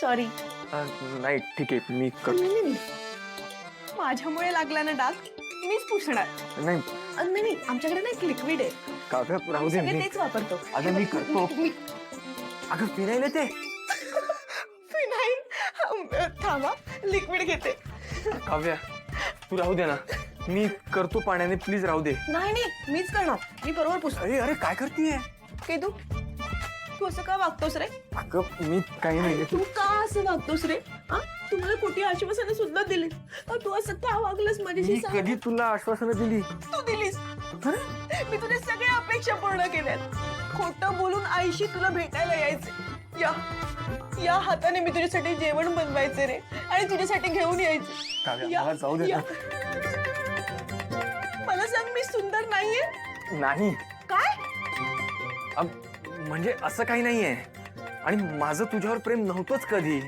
Sorry. नाही ठीक आहे मी करतो. माझ्यामुळे लागला ना डाग मीच पुसणार. नाही नाही आमच्याकडे ना एक लिक्विड आहे. काव्या राहू दे. सगळे तेच वापरतो. अगं मी करतो. अगं फिरायला ते फिनाईल. थांबा लिक्विड घेते. काव्या तू राहू दे ना. मी करतो पाण्याने प्लीज राहू दे. नाही मीच करणार. मी बरोबर पुसणार. अरे अरे काय करतीये? तू असं का वागतोस रे? अगं मी काही नाही. तू का असं वागतोस रे? तुम्हाला खोटी आश्वासनं सुद्धा दिली. तू असं का वागलंस माझ्याशी? मी कधी तुला आश्वासनं दिली? तू दिलीस. मी तुझ्या सगळ्या अपेक्षा पूर्ण केल्यात. खोटं बोलून आईशी तुला भेटायला यायचे. या हाताने मी तुझ्यासाठी जेवण बनवायचे रे आणि तुझ्यासाठी घेऊन यायचे. काव्या मला जाऊ दे. मला सांग मी सुंदर नाहीये? नाही काय? म्हणजे असं काही नाहीये आणि माझं तुझ्यावर प्रेम नव्हतंच कधी.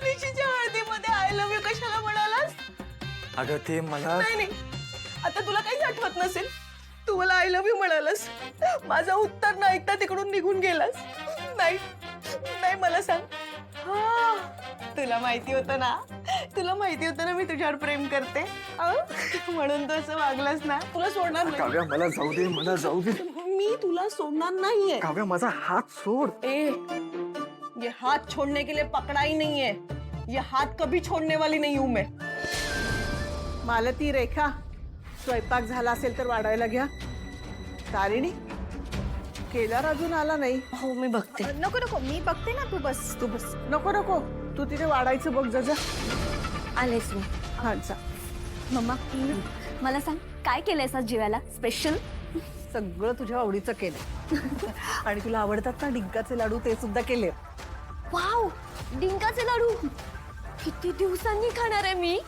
निशीच्या हळदीमध्ये आय लव्ह यू कशाला म्हणालास? अगं ते मला नाही आता तुला काहीच आठवत नसेल. तू मला आय लव्ह यू म्हणालास. माझं उत्तर न ऐकता तिकडून निघून गेलास. नाही मला सांग. तुला माहिती होतं ना मी तुझ्यावर प्रेम करते. म्हणून तू असं वागलास ना. तुला सोडणार नाही. काव्या मला जाऊ दे. मला जाऊ दे. मी तुला सोडणार नाहीये. काव्या माझा हात सोड. ये हाथ छोड़ने के लिए पकड़ा ही नहीं है. ये हाथ कभी छोड़ने वाली नहीं हूं मैं. मालती रेखा स्वयंपाक झाला असेल तर वाढायला घ्या. तारिणी केदार अजून आला नाही. हो मी बघते. नको मी बघते ना. तू बस. नको तू तिथे वाढायचं बघ. जा आलेच मी. हा जा. मम्मा मला सांग काय केलंयस आज जेवायला स्पेशल? सगळं तुझ्या आवडीचं केलं. आणि तुला आवडतात ना डिंकाचे लाडू ते सुद्धा केले. वाव डिंकाचे लाडू किती दिवसांनी खाणार आहे मी.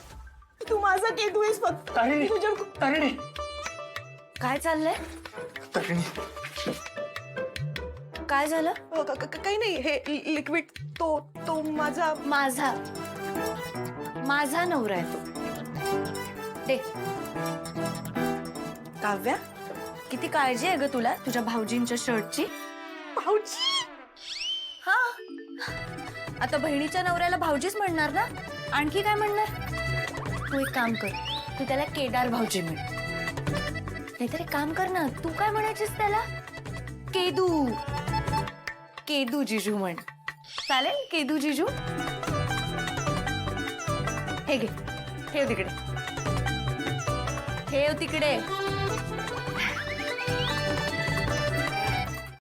तू माझा केतू आहेस फक्त. तारिणी काय चाललंय? तारिणी काय झालं? काही नाही. हे लिक्विड तो माझा माझा नवरा आहे तो. दे. काव्या किती काळजी आहे ग तुला तुझ्या भाऊजींच्या शर्टची. भाऊजी? हा आता बहिणीच्या नवऱ्याला भाऊजीच म्हणणार ना. आणखी काय म्हणणार? तू एक काम कर. तू त्याला केदार भाऊजी म्हण. नाहीतर एक काम कर ना. तू काय म्हणायचीस त्याला? केदू जिजू म्हण. चालेल? केदू जिजू. हे घे. ठेव तिकडे.